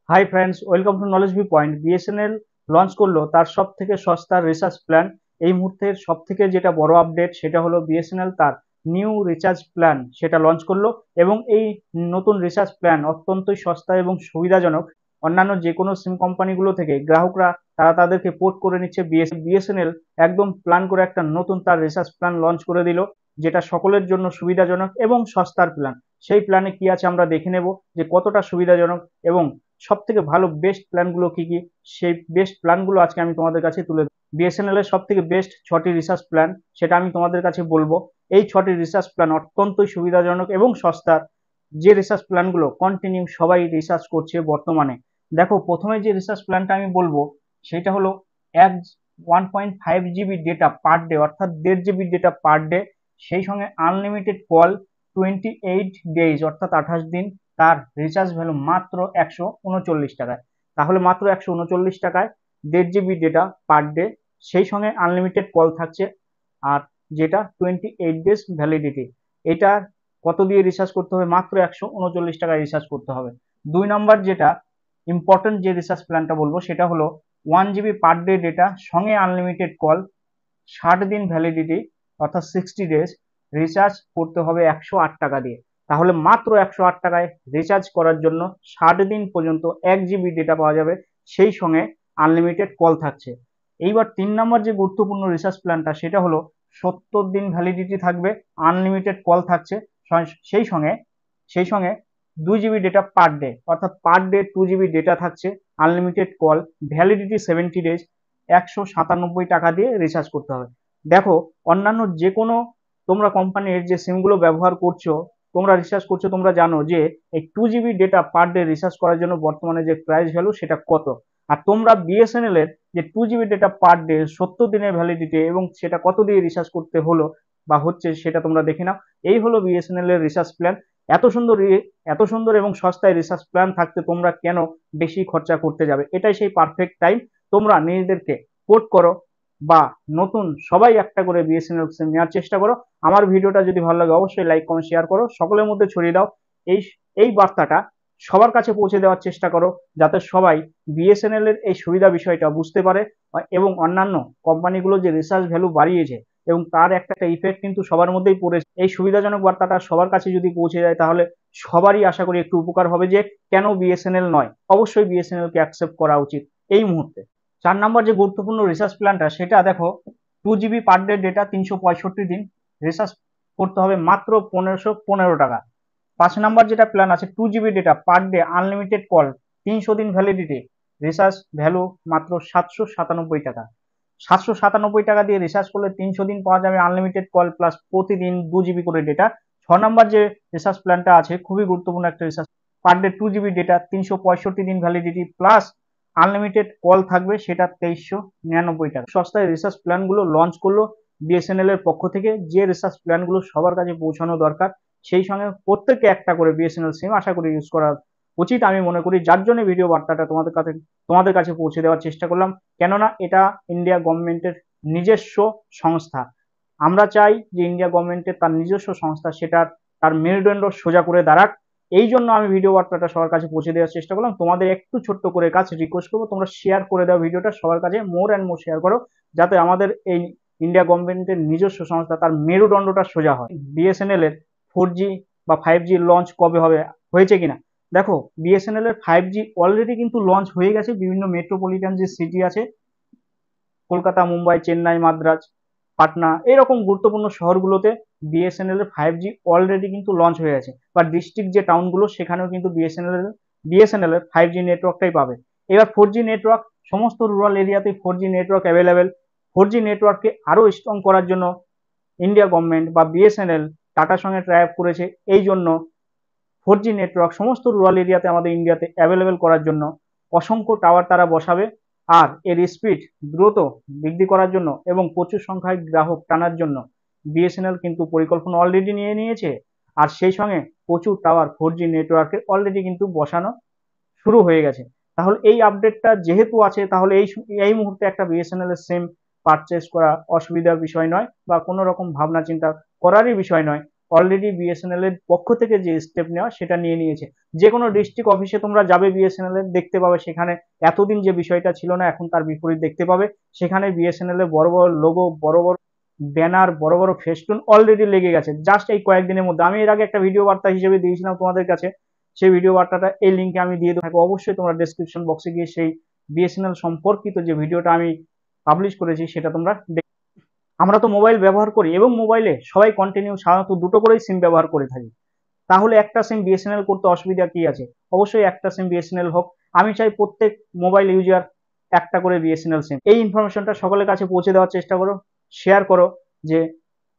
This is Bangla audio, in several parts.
Hi friends, welcome to knowledge view point. BSNL launch করলো তার সব থেকে সস্তার রিচার্জ প্ল্যান। এই মুহূর্তের সব থেকে যেটা বড় আপডেট সেটা হলো বিএসএনএল তার নিউ রিচার্জ প্ল্যান সেটা লঞ্চ করলো, এবং এই নতুন রিচার্জ প্ল্যান অত্যন্তই সস্তা এবং সুবিধাজনক। অন্যান্য যে কোনো সিম কোম্পানিগুলো থেকে গ্রাহকরা তারা তাদেরকে পোর্ট করে নিচ্ছে। বিএসএনএল একদম প্ল্যান করে একটা নতুন তার রিচার্জ প্ল্যান লঞ্চ করে দিল, যেটা সকলের জন্য সুবিধাজনক এবং সস্তার প্ল্যান। সেই প্ল্যানে কি আছে আমরা দেখে নেব যে কতটা সুবিধাজনক এবং সব থেকে ভালো বেস্ট প্ল্যানগুলো কি কি। সেই বেস্ট প্ল্যানগুলো আজকে আমি তোমাদের কাছে তুলে দেবো। বিএসএনএল এর সব থেকে বেস্ট 6টি রিচার্জ প্ল্যান সেটা আমি তোমাদের কাছে বলবো। এই 6টি রিচার্জ প্ল্যান অত্যন্তই সুবিধাজনক এবং সস্তার, যে রিচার্জ প্ল্যানগুলো কন্টিনিউ সবাই রিচার্জ করছে বর্তমানে। দেখো, প্রথমে যে রিচার্জ প্ল্যানটা আমি বলবো সেটা হলো এক 1.5 জিবি ডেটা পার ডে, অর্থাৎ 1.5 জিবি ডেটা পার ডে, সেই সঙ্গে আনলিমিটেড কল 28 ডেজ অর্থাৎ 28 দিন। তার রিচার্জ ভ্যালু মাত্র 139 টাকায়। তাহলে মাত্র 139 টাকায় 1.5 জিবি ডেটা পার ডে, সেই সঙ্গে আনলিমিটেড কল থাকছে, আর যেটা 28 ডেজ ভ্যালিডিটি। এটা কত দিয়ে রিচার্জ করতে হবে? মাত্র 139 টাকায় রিচার্জ করতে হবে। 2 নম্বর যেটা ইম্পর্টেন্ট যে রিচার্জ প্ল্যানটা বলবো সেটা হলো 1 জিবি পার ডে ডেটা সঙ্গে আনলিমিটেড কল, 60 দিন ভ্যালিডিটি অর্থাৎ 60 ডেজ। রিচার্জ করতে হবে 108 টাকা দিয়ে। তাহলে মাত্র 108 টাকায় রিচার্জ করার জন্য 60 দিন পর্যন্ত 1 জিবি ডেটা পাওয়া যাবে, সেই সঙ্গে আনলিমিটেড কল থাকছে। এইবার 3 নম্বর যে গুরুত্বপূর্ণ রিচার্জ প্ল্যানটা সেটা হলো 70 দিন ভ্যালিডিটি থাকবে, আনলিমিটেড কল থাকছে, সেই সঙ্গে 2 জিবি ডেটা পার ডে, অর্থাৎ পার ডে 2 জিবি ডেটা থাকছে, আনলিমিটেড কল, ভ্যালিডিটি 70 ডেজ। 197 টাকা দিয়ে রিচার্জ করতে হবে। দেখো, অন্যান্য যে কোনো তোমরা কোম্পানির যে সিমগুলো ব্যবহার করছো, তোমরা রিচার্জ করছো, তোমরা জানো যে এই 2 GB data per day recharge করার জন্য বর্তমানে যে প্রাইস ভ্যালু সেটা কত। আর তোমরা বিএসএনএল এর যে 2 জিবি ডেটা পার ডে 70 দিনের ভ্যালিডিটি এবং সেটা কত দিয়ে রিচার্জ করতে হলো বা হচ্ছে সেটা তোমরা দেখে নাও। এই হলো বিএসএনএল এর রিচার্জ প্ল্যান। এত সুন্দর এবং সস্তায় রিচার্জ প্ল্যান থাকতে তোমরা কেন বেশি খরচা করতে যাবে? এটাই সেই পারফেক্ট টাইম। তোমরা নিজেদেরকে পোর্ট করো বা নতুন সবাই একটা করে বিএসএনএল সিম নেওয়ার চেষ্টা করো। আমার ভিডিওটা যদি ভালো লাগে অবশ্যই লাইক কমেন্ট শেয়ার করো, সকলের মধ্যে ছড়িয়ে দাও। এই এই বার্তাটা সবার কাছে পৌঁছে দেওয়ার চেষ্টা করো, যাতে সবাই বিএসএনএল এর এই সুবিধা বিষয়টা বুঝতে পারে, এবং অন্যান্য কোম্পানিগুলো যে রিচার্জ ভ্যালু বাড়িয়েছে এবং তার একটা ইফেক্ট কিন্তু সবার মধ্যেই পড়েছে। এই সুবিধাজনক বার্তাটা সবার কাছে যদি পৌঁছে যায় তাহলে সবারই আশা করি একটু উপকার হবে, যে কেন বিএসএনএল নয়, অবশ্যই বিএসএনএল কে অ্যাকসেপ্ট করা উচিত এই মুহূর্তে। 4 নম্বর যে গুরুত্বপূর্ণ রিচার্জ প্ল্যানটা সেটা দেখো, 2 জিবি পার ডে ডেটা 365 দিন রিচার্জ করতে হবে মাত্র 1515 টাকা। 5 নম্বর যেটা প্ল্যান আছে 2 GB data per day unlimited call 300 দিন ভ্যালিডিটি, রিচার্জ ভ্যালু মাত্র 797 টাকা। 797 টাকা দিয়ে রিচার্জ করলে 300 দিন পাওয়া যাবে আনলিমিটেড কল প্লাস প্রতিদিন 2 জিবি করে ডেটা। 6 নম্বর যে রিচার্জ প্ল্যানটা আছে খুবই গুরুত্বপূর্ণ একটা recharge, per day 2 GB data 365 দিন ভ্যালিডিটি প্লাস আনলিমিটেড কল থাকবে, সেটা 2399 টাকা। সস্তায় রিচার্জ প্ল্যানগুলো লঞ্চ করলো বিএসএনএল এর পক্ষ থেকে। যে রিচার্জ প্ল্যানগুলো সবার কাছে পৌঁছানো দরকার, সেই সঙ্গে প্রত্যেককে একটা করে বিএসএনএল সিম আশা করি ইউজ করা উচিত আমি মনে করি, যার জন্য ভিডিও বার্তাটা তোমাদের কাছে পৌঁছে দেওয়ার চেষ্টা করলাম। কেননা এটা ইন্ডিয়া গভর্নমেন্টের নিজস্ব সংস্থা। আমরা চাই যে ইন্ডিয়া গভর্নমেন্টের তার নিজস্ব সংস্থা সেটা তার মেরুদণ্ড সোজা করে দাঁড়াক। এই জন্য আমি ভিডিও বার্তাটা সবার কাছে পৌঁছে দেওয়ার চেষ্টা করলাম। তোমাদের একটু ছোট্ট করে কাজ রিকোয়েস্ট করবো, তোমরা শেয়ার করে দাও ভিডিওটা সবার কাছে, মোর অ্যান্ড মোর শেয়ার করো, যাতে আমাদের এই ইন্ডিয়া গভর্নমেন্টের নিজস্ব সংস্থা তার মেরুদণ্ডটা সোজা হয়। বিএসএনএল এর 4G বা 5G লঞ্চ কবে হবে, হয়েছে কিনা? দেখো, বিএসএনএল এর 5G অলরেডি কিন্তু লঞ্চ হয়ে গেছে বিভিন্ন মেট্রোপলিটন যে সিটি আছে, কলকাতা, মুম্বাই, চেন্নাই, মাদ্রাজ, পাটনা, এরকম গুরুত্বপূর্ণ শহরগুলোতে বিএসএনএল এর 5G অলরেডি কিন্তু লঞ্চ হয়ে গেছে। বা ডিস্ট্রিক্ট যে টাউনগুলো সেখানেও কিন্তু বিএসএনএল এর 5G নেটওয়ার্কটাই পাবে। এবার 4G নেটওয়ার্ক সমস্ত রুরাল এরিয়াতে 4G নেটওয়ার্ক অ্যাভেলেবেল। 4G নেটওয়ার্ককে আরো স্ট্রং করার জন্য ইন্ডিয়া গভর্নমেন্ট বা বিএসএনএল টাটার সঙ্গে ট্রাই আপ করেছে। এই জন্য 4G নেটওয়ার্ক সমস্ত রুরাল এরিয়াতে আমাদের ইন্ডিয়াতে অ্যাভেলেবেল করার জন্য অসংখ্য টাওয়ার তারা বসাবে। আর এর স্পিড দ্রুত বৃদ্ধি করার জন্য এবং প্রচুর সংখ্যায় গ্রাহক টানার জন্য বিএসএনএল কিন্তু পরিকল্পনা অলরেডি নিয়ে নিয়েছে। আর সেই সঙ্গে প্রচুর টাওয়ার 4G নেটওয়ার্কে অলরেডি কিন্তু বসানো শুরু হয়ে গেছে। তাহলে এই আপডেটটা যেহেতু আছে, তাহলে এই মুহূর্তে একটা বিএসএনএল এর সিম পারচেস করা অসুবিধার বিষয় নয় বা কোনো রকম ভাবনা চিন্তা করারই বিষয় নয়। অলরেডি বিএসএনএল এর পক্ষ থেকে যে স্টেপ নেওয়া সেটা নিয়ে নিয়েছে। যে কোনো ডিস্ট্রিক্ট অফিসে তোমরা যাবে বিএসএনএল এর, দেখতে পাবে সেখানে এতদিন যে বিষয়টা ছিল না এখন তার বিপরীত দেখতে পাবে। সেখানে বিএসএনএল এর বড় বড় লোগো, বড় বড় ব্যানার, বড় বড় ফেস্টুন অলরেডি লেগে গেছে জাস্ট এই কয়েকদিনের মধ্যে। আমি এর আগে একটা ভিডিও বার্তা হিসেবে দিয়েছিলাম তোমাদের কাছে, সেই ভিডিও বার্তাটা এই লিঙ্কে আমি দিয়ে দেবো, অবশ্যই তোমরা ডেসক্রিপশন বক্সে গিয়ে সেই বিএসএনএল সম্পর্কিত যে ভিডিওটা আমি পাবলিশ করেছি সেটা তোমরা। আমরা তো মোবাইল ব্যবহার করি এবং মোবাইলে সবাই কন্টিনিউ সাধারণত দুটো করেই সিম ব্যবহার করে থাকি। তাহলে একটা সিম বিএসএনএল করতে অসুবিধা কি আছে? অবশ্যই একটা সিম বিএসএনএল হোক। আমি চাই প্রত্যেক মোবাইল ইউজার একটা করে বিএসএনএল সিম। এই ইনফরমেশনটা সকলের কাছে পৌঁছে দেওয়ার চেষ্টা করো, শেয়ার করো যে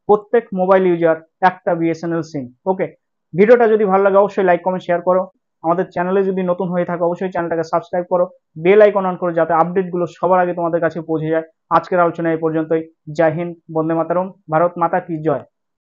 প্রত্যেক মোবাইল ইউজার একটা বিএসএনএল সিম। ওকে, ভিডিওটা যদি ভালো লাগে অবশ্যই লাইক কমেন্ট শেয়ার করো। আমাদের চ্যানেলে যদি নতুন হয়ে থাকে অবশ্যই চ্যানেলটাকে সাবস্ক্রাইব করো, বেল আইকন অন করো যাতে আপডেটগুলো সবার আগে তোমাদের কাছে পৌঁছে যায়। আজকের আলোচনা এই পর্যন্তই। জয় হিন্দ, বন্দে মাতরম, ভারত মাতা কি জয়।